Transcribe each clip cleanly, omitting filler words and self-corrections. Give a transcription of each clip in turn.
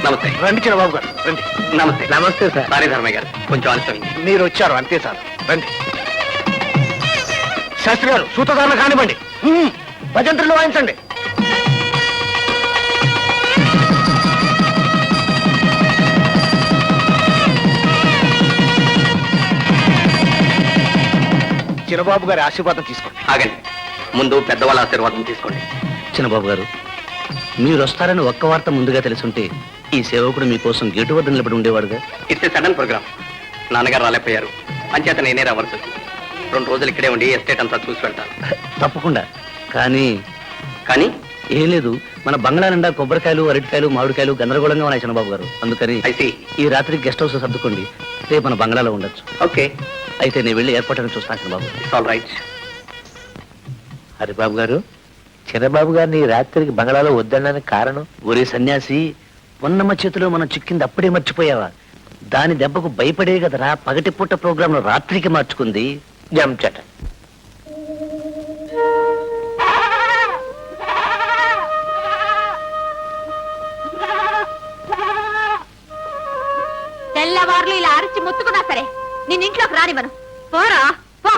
నమస్తే. రండి చిన్నబాబు గారు రండి. నమస్తే. నమస్తే సార్. సారీ ధర్మయ్య గారు, కొంచెం ఆలస్యమైంది. మీరు వచ్చారు అంతే సార్. రండి శాస్త్రి గారు, సూత్రధారణ కానివ్వండి. భజంత్రులు వాయించండి. చిన్నబాబు గారి ఆశీర్వాదం తీసుకోండి. ఆగండి, ముందు పెద్దవాళ్ళ ఆశీర్వాదం తీసుకోండి. చిన్నబాబు గారు, మీరు వస్తారని ఒక్క వార్త ముందుగా తెలుసుంటే ఈ సేవకుడు మీకోసం గేటు వద్ద నిలబడి ఉండేవాడుగా. It's a sudden programme. నాన్నగారు రాలేకపోయారు, అంచేత నేనే రావాల్సి వచ్చింది. 2 రోజులు ఇక్కడే ఉండి ఎస్టేట్ అంతా చూసి వెళ్తాను. తప్పకుండా. కానీ కానీ ఏం లేదు, మన బంగ్లా నిండా కొబ్బరికాయలు, అరటికాయలు, మామిడికాయలు గందరగోళంగా ఉన్నాయి చిన్నబాబు గారు. అందుకని ఈ రాత్రికి గెస్ట్ హౌస్ సర్దుకోండి, రేపు మన బంగ్లాలో ఉండొచ్చు. ఓకే, అయితే నేను వెళ్ళి ఏర్పాటుని చూస్తాను Chinnababu. It's all right. Haribabu garu, Chinnababu గారిని రాత్రికి బంగ్లాలో వద్దడానికి కారణం? ఒరే సన్యాసి, ఉన్నమ్మ చేతిలో మనం చిక్కింది అప్పుడే మర్చిపోయావా? దాని దెబ్బకు భయపడే కదరా పగటి పూట ప్రోగ్రామ్ లో రాత్రికి మార్చుకుంది. జంచట. తెల్లవారులు ఇలా అరిచి ముత్తుకున్నా సరే నిన్న ఇంట్లోకి రానివ్వను. పోరా పో.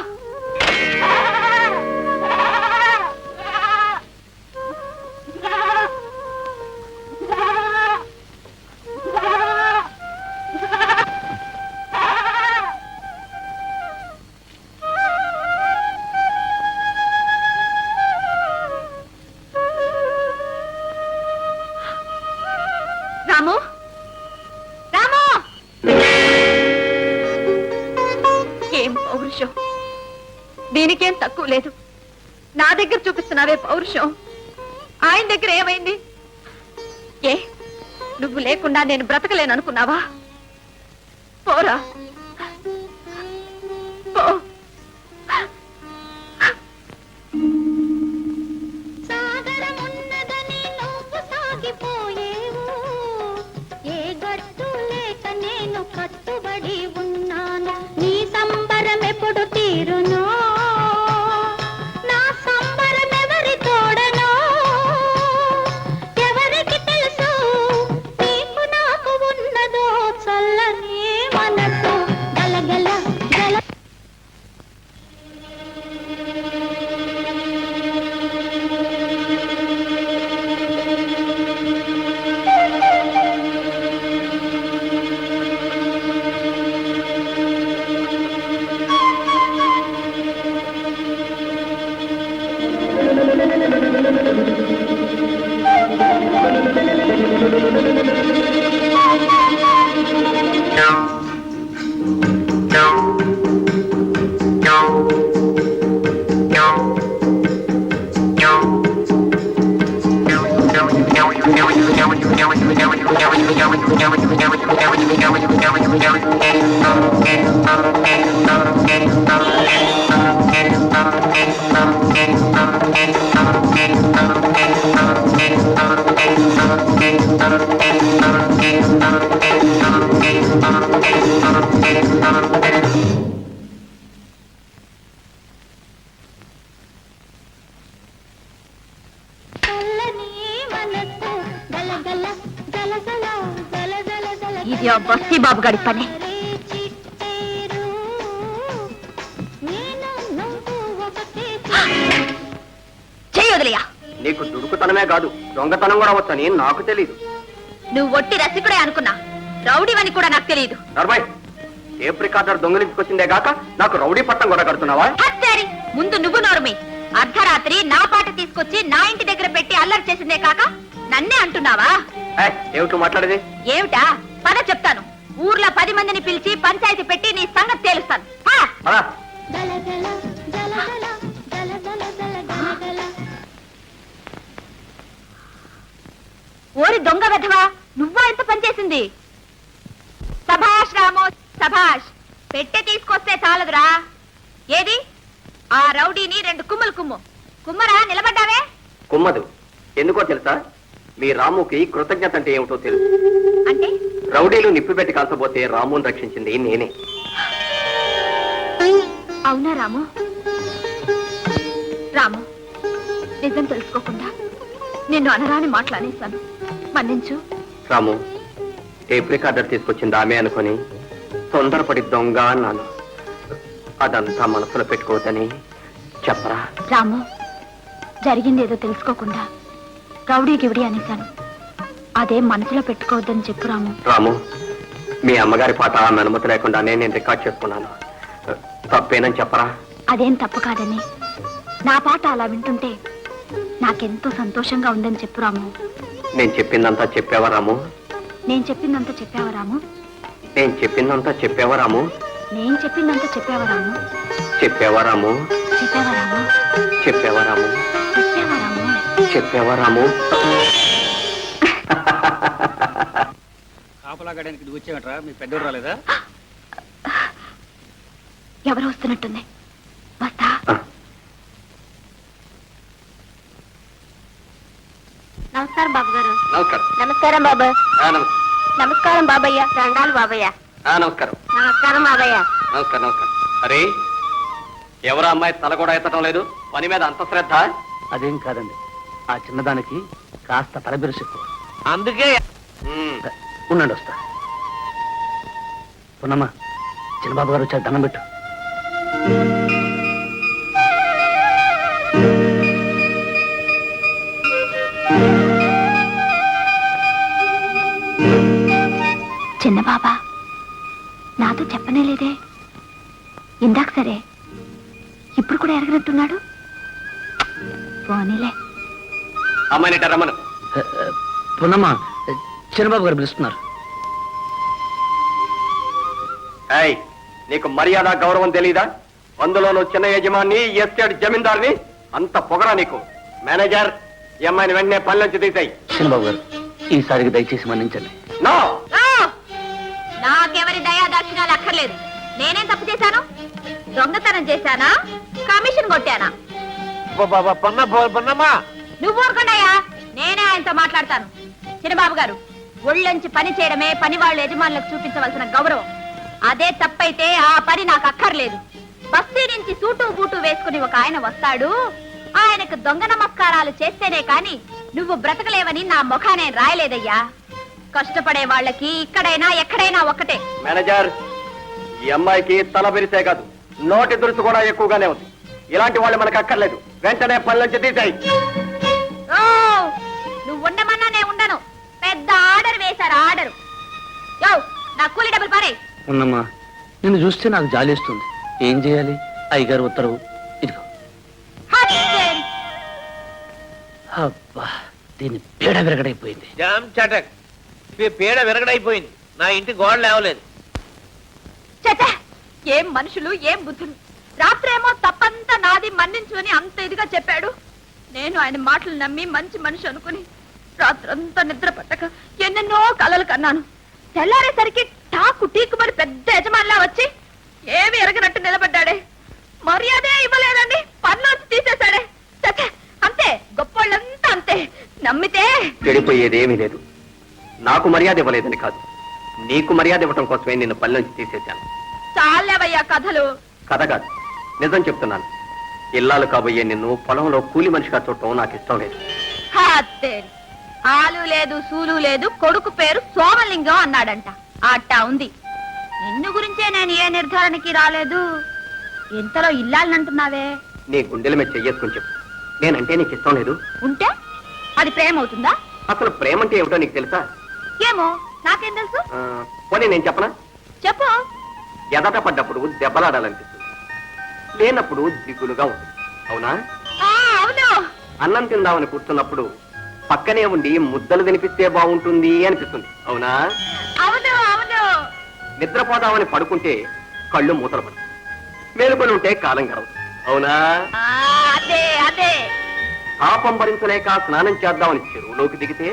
రాము, రాము, ఏం పౌరుషం! దీనికేం తక్కువ లేదు. నా దగ్గర చూపిస్తున్నావే పౌరుషం, ఆయన దగ్గర ఏమైంది? ఏ నువ్వు లేకుండా నేను బ్రతకలేననుకున్నావా? పోరా పో. కట్టుబడి ఉన్నాను, నీ సంబరం ఎప్పుడు తీరునో, నా సంబరం ఎవరి తోడనో, ఎవరికి తెలుసు నీకు నాకు ఉన్నదో చల్లని మనసు గలగల గల. ఇది ఆ బస్తీ బాబు గారి పని. చెయ్యొదిలయ్యా. నీకు దుడుకుతనమే కాదు, దొంగతనం కూడా వచ్చని నాకు తెలీదు. నువ్వు ఒట్టి రసికుడే అనుకున్నా, రౌడీవని కూడా నాకు తెలియదు. నర్మయ్, టేప్ రికార్డర్ దొంగలించుకొచ్చిందే గాక నాకు రౌడీ పట్టం కూడా కడుతున్నావా? హత్యారి, ముందు నువ్వు నోరుమి. అర్ధరాత్రి నా పాట తీసుకొచ్చి నా ఇంటి దగ్గర పెట్టి అల్లరి చేసిందే కాక నన్నే అంటున్నావా? ఏమిటో మాట్లాడేది? ఏమిటా? పద చెప్తాను. ఊర్లో 10 మందిని పిలిచి పంచాయతీ పెట్టి నీ సంగతి తేలుస్తాను. ఓరి దొంగ వెధవా, నువ్వా ఇంత పనిచేసింది? సభాష్ రామో సభాష్. పెట్టె తీసుకొస్తే చాలదురా. ఏది ఆ రౌడీని 2 కుమ్ములు కుమ్ము. కుమ్మరా, నిలబడ్డావే? కుమ్మదు. ఎందుకో తెలుసా? మీ రాముకి కృతజ్ఞత అంటే ఏమిటో తెలుసు. అంటే రౌడీలు నిప్పు పెట్టి కాల్చబోతే రాముని రక్షించింది నేనే. అవునా రాము? రాము, నిజం తెలుసుకోకుండా నిన్ను అనరాని మాట్లాడేశాను, మన్నించు. రాము, టేప్ రికార్డర్ తీసుకొచ్చింది ఆమె అనుకుని తొందరపడి దొంగ అన్నాను. అదంతా మనసులో పెట్టుకోవద్దని చెప్పరా? రాము, జరిగింది ఏదో తెలుసుకోకుండా రౌడీ గివిడి అనేశాను. అదే మనసులో పెట్టుకోవద్దని చెప్పు రాము. రాము, మీ అమ్మగారి పాట ఆమె అనుమతి లేకుండానే నేను రికార్డ్ చేసుకున్నాను. తప్పేనని చెప్పరా? అదేం తప్పు కాదని, నా పాట అలా వింటుంటే నాకెంతో సంతోషంగా ఉందని చెప్పు రాము. నేను చెప్పిందంతా చెప్పావా రాము? నేను చెప్పిందంతా చెప్పావా రాము? నేను చెప్పిందంతా చెప్పావా రాము? నేను చెప్పిందంతా చెప్పావా రాము? చెప్పావా రాము? చెప్పావా రాము? చెప్పావా రాము? చెప్పావా రాము? చెప్పావా రాము? కాపలా గడానికి నువ్వు వచ్చేవట్రా? మీ పెద్దోడు రాలేదా? ఎవరు వస్తున్నట్టుంది, వస్తా. నమస్కారం బాబు గారు. నమస్కారం. నమస్కారం బాబు. నమస్కారం. బాబయ్య. దండాలు బాబయ్య. నమస్కారం. నమస్కారం బాబయ్య. నమస్కారం. నమస్కారం. అరే, ఎవరు అమ్మాయి తల కూడా ఎత్తడం లేదు? పని మీద అంత శ్రద్ధ? అదేం కాదండి, ఆ చిన్నదానికి కాస్త తలబిరుసు ఎక్కువ. అందుకే ఉండండి, వస్తా. పున్నమ్మ, చిన్నబాబు గారు వచ్చారు, దండం పెట్టు. చిన్న బాబా నాతో చెప్పనే లేదే. ఇందాక సరే, ఇప్పుడు కూడా ఎరగనట్టున్నాడు. పోనీలే. అమ్మాయిని రమ్మను. పున్నమ్మ, చిన్నబాబు గారు పిలుస్తున్నారు. ఏయ్, నీకు మర్యాద గౌరవం తెలీదా? అందులోనూ చిన్న యజమాని, ఎస్టేట్ జమీందార్ని. అంత పొగరా నీకు? మేనేజర్, ఈ అమ్మాయిని వెంటనే పని నుంచి తీసాయి. చిన్నబాబు గారు, ఈసారికి దయచేసి మన్నించండి. నో, నాకెవరి దయా దక్షిణాలు అక్కర్లేదు. నేనేం తప్పు చేశాను? దొంగతనం చేశానా? కమిషన్ కొట్టానా? నువ్వు ఊరుకుండాయా, నేనే ఆయనతో మాట్లాడతాను. చిన్నబాబు గారు, ఒళ్ళొంచి పని చేయడమే పని వాళ్ళ యజమానులకు చూపించవలసిన గౌరవం. అదే తప్పైతే ఆ పని నాకు అక్కర్లేదు. బస్తీ నుంచి సూటు బూటు వేసుకుని ఒక ఆయన వస్తాడు. ఆయనకు దొంగ నమస్కారాలు చేస్తేనే కాని నువ్వు బ్రతకలేవని నా ముఖానే రాయలేదయ్యా. కష్టపడే వాళ్ళకి ఇక్కడైనా ఎక్కడైనా ఒక్కటే. మేనేజర్, ఈ అమ్మాయికి తల బిరిసే కాదు, నోటి దురుసు కూడా ఎక్కువగానే ఉంది. ఇలాంటి వాళ్ళు మనకు అక్కర్లేదు. వెంటనే పని నుంచి తీసాయి. ఓ, నువ్వు ఉండమన్నా నేను ఉండను. పెద్ద ఆర్డర్ వేశారు, ఆర్డర్. యో, నా కూలి డబ్బులు పారే. ఉన్నమ్మా, నిన్ను చూస్తే నాకు జాలేస్తుంది. ఏం చేయాలి? అయ్యగారు ఉత్తరవు ఇదిగో. హత్యరి. అబ్బా, దీని పీడ విరగడైపోయింది. జామ్ చటక్, పేడ విరగడైపోయింది. నా ఇంటి గోడ లేవలేదు. చచ్చా, ఏం మనుషులు, ఏం బుద్ధులు. రాత్రేమో తప్పంతా నాది, మన్నించు అని అంత ఇదిగా చెప్పాడు. నేను ఆయన మాటలు నమ్మి మంచి మనిషి అనుకుని రాత్రంతా నిద్ర పట్టక ఎన్నెన్నో కలలు కన్నాను. తెల్లారేసరికి టాకు టీకుమని పెద్ద యజమానిలా వచ్చి ఏమి ఎరగనట్టు నిలబడ్డాడే. మర్యాదే ఇవ్వలేదండి, పన్నులోంచి తీసేశాడే. చచ్చా, అంతే, గొప్పోళ్ళంతా అంతే. నమ్మితే చెడిపోయేదేమీ లేదు. నాకు మర్యాద ఇవ్వలేదని కాదు, నీకు మర్యాద ఇవ్వటం కోసమే నిన్ను పని నుంచి తీసేశాను. చాలేవయ్యా కథలు. కథ కాదు, నిజం చెప్తున్నాను. ఇల్లాలు కాబోయే నిన్ను పొలంలో కూలి మనిషిగా చూడటం నాకు ఇష్టం లేదు. హత్తేరి. ఆలు లేదు, సూలు లేదు, కొడుకు పేరు సోమలింగం అన్నాడంట. అట్టా ఉంది. నిన్ను గురించే నేను ఏ నిర్ధారణకి రాలేదు. ఇంతలో ఇల్లాలనంటున్నావే. నీ గుండెల మీద చెయ్యేసుకుని చెప్పు, నేనంటే నీకు ఇష్టం లేదు. ఉంటే అది ప్రేమ అవుతుందా? అసలు ప్రేమ అంటే ఏమిటో నీకు తెలుసా? ఏమో, నాకేం తెలుసు. పోనీ నేను చెప్పనా? చెప్పు. ఎదట పడ్డప్పుడు దెబ్బలాడాలనిపిస్తుంది, లేనప్పుడు దిగులుగా ఉంటుంది. అవునా? అవును. అన్నం తిందామని కూర్చున్నప్పుడు పక్కనే ఉండి ముద్దలు తినిపిస్తే బాగుంటుంది అనిపిస్తుంది. అవునా? అవును. అవును. నిద్రపోదామని పడుకుంటే కళ్ళు మూతలు పడతాయి, మేలుకొని ఉంటే కాలం గడవదు. అవునా? అదే అదే. పాపం భరించలేక స్నానం చేద్దామని చెరువులోకి దిగితే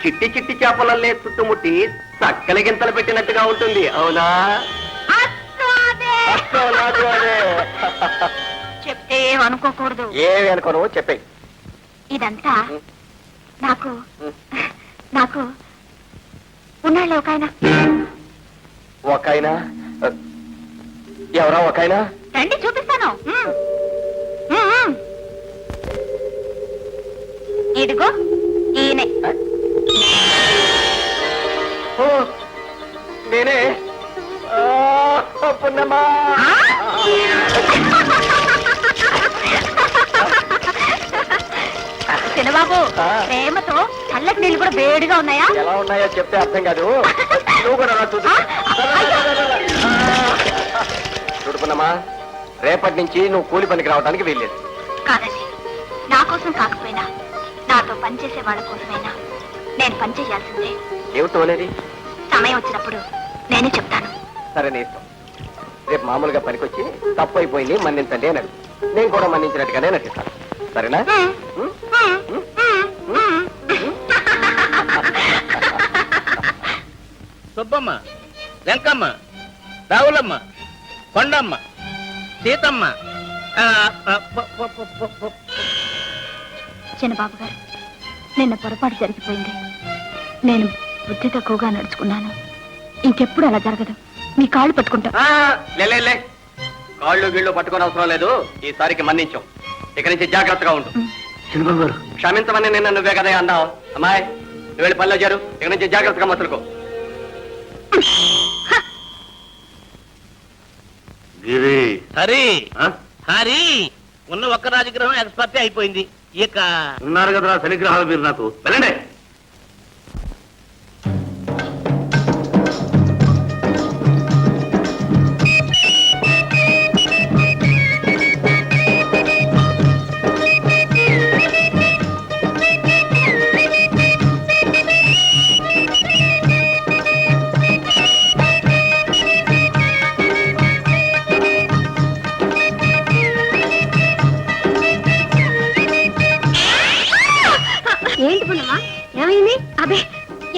చిట్టి చిట్టి చేపలల్లే చుట్టుముట్టి చక్కల గింతలు పెట్టినట్టుగా ఉంటుంది. అవునా? చెప్తే అనుకోకూడదు. ఏమి అనుకోను, చెప్పే. ఇదంతా నాకు నాకు ఉన్నాళ్ళే ఒకైనా ఎవరా ఒకైనా? రండి చూపిస్తాను. ఇదిగో ఈయనే. ఓ, నేనే పున్నమ్మా. చిన్నబాబు ప్రేమతో చల్లటి నీళ్ళు కూడా వేడిగా ఉన్నాయా? ఎలా ఉన్నాయో చెప్తే అర్థం కాదు. నువ్వు కూడా రా చూడు. చూడు పున్నమ్మా, రేపటి నుంచి నువ్వు కూలి పనికి రావడానికి వీల్లేదు. కాదండి, నా కోసం కాకపోయినా నాతో పనిచేసే వాళ్ళ కోసమైనా నేను పని చేయాల్సిందే. ఏమిటో అనేది సమయం వచ్చినప్పుడు నేనే చెప్తాను. సరే నీ ఇష్టం. రేపు మామూలుగా పనికొచ్చి తప్పు అయిపోయింది మన్నించండి అని అడుగు. నేను కూడా మన్నించినట్టుగానే నటిస్తాను. సరేనా? సుబ్బమ్మ, వెంకమ్మ, రావులమ్మ, కొండమ్మ, సీతమ్మ. చిన్నబాబు గారు, నిన్న పొరపాటు జరిగిపోయింది. నేను బుద్ధి తక్కువగా నడుచుకున్నాను. ఇంకెప్పుడు అలా జరగదు. మీ కాళ్ళు పట్టుకుంటా. లే కాళ్ళు వీళ్ళు పట్టుకొని అవసరం లేదు. ఈసారికి మన్నించాం. ఇక నుంచి జాగ్రత్తగా ఉండు. చిన్నబాబు గారు, క్షమించమని నిన్న నువ్వే కదా అన్నావు. అమ్మాయి, నువ్వు వెళ్ళి పనిలో చేరు. ఇక నుంచి జాగ్రత్తగా మసులుకో. గిరి హరి హరి, ఉన్న ఒక్క రాజగ్రహం ఎక్స్పర్ట్ అయిపోయింది. ఇక ఉన్నారు కదరా శనిగ్రహాలు మీరు నాకు. వెళ్ళండి. ఏంటి పున్నమ్మా, ఏమైంది? అదే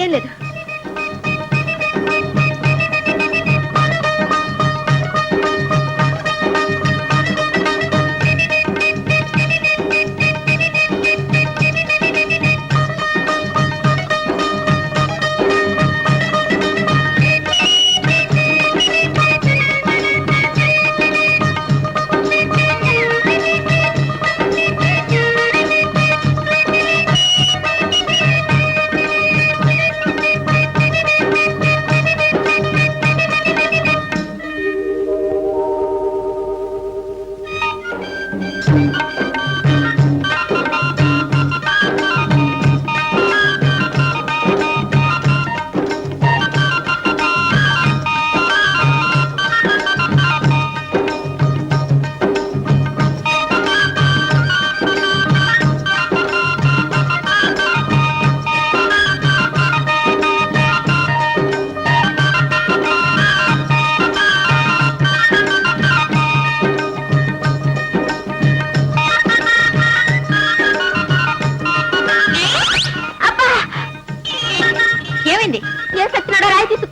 ఏం లేదు.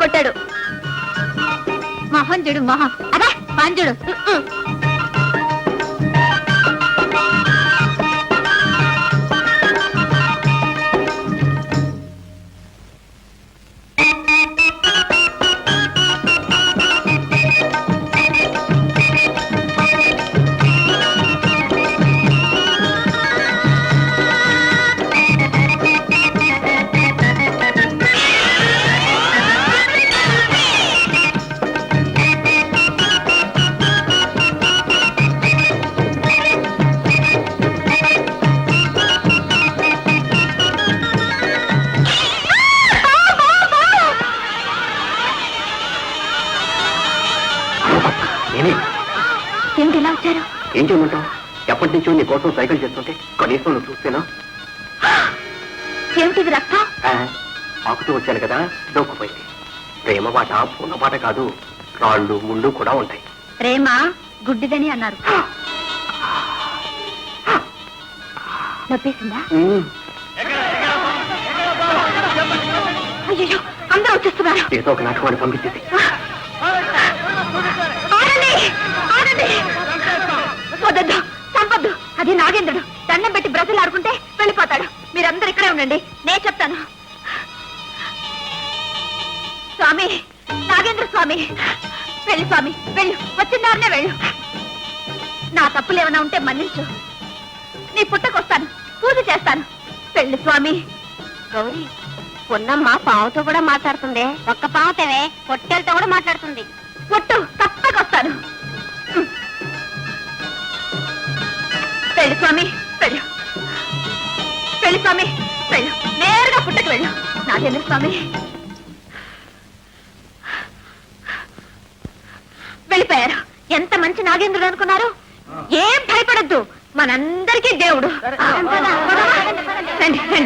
కొట్టాడు. మొహం చూడు, మొహం అదే పంచుడు. ఏంటి ఇలా వచ్చారు? ఏం చేయమంటావు? ఎప్పటి నుంచో నీ కోసం సైకిల్ చేస్తుంటే కనీసం నువ్వు చూస్తేనా? ఏమిటిది రక్తం? ఆకుతూ వచ్చాను కదా, దోక్కుపోయింది. ప్రేమ మాట పూర్ణ మాట కాదు, రాళ్ళు ముళ్ళు కూడా ఉంటాయి. ప్రేమ గుడ్డిదని అన్నారు. నొప్పేసిందా? అయ్యో, అందరూ వచ్చేస్తున్నారు. ఏదో ఒక నాటకాన్ని పంపించేసి. వద్దు, చంపొద్దు. అది నాగేంద్రుడు. దండం పెట్టి బ్రతులు ఆడుకుంటే వెళ్ళిపోతాడు. మీరందరూ ఇక్కడే ఉండండి, నేను చెప్తాను. స్వామి, నాగేంద్ర స్వామి, వెళ్ళు స్వామి, వెళ్ళు. వచ్చిందారనే వెళ్ళు. నా తప్పులు ఏమైనా ఉంటే మన్నించు. నీ పుట్టకొస్తాను, పూజ చేస్తాను. వెళ్ళు స్వామి. గౌరీ, పొన్నమ్మ పావుతో కూడా మాట్లాడుతుంది. ఒక్క పావుతవే పొట్టెలతో కూడా మాట్లాడుతుంది. పొట్టు తప్పకొస్తాను. పెళ్లి స్వామి వెళ్ళు, పెళ్లి స్వామి వెళ్ళు, నేరుగా పుట్టకు వెళ్ళు. నాగేంద్ర స్వామి వెళ్ళిపోయారు. ఎంత మంచి నాగేంద్రుడు అనుకున్నారు. ఏం భయపడద్దు, మనందరికీ దేవుడు. రండి, రండి.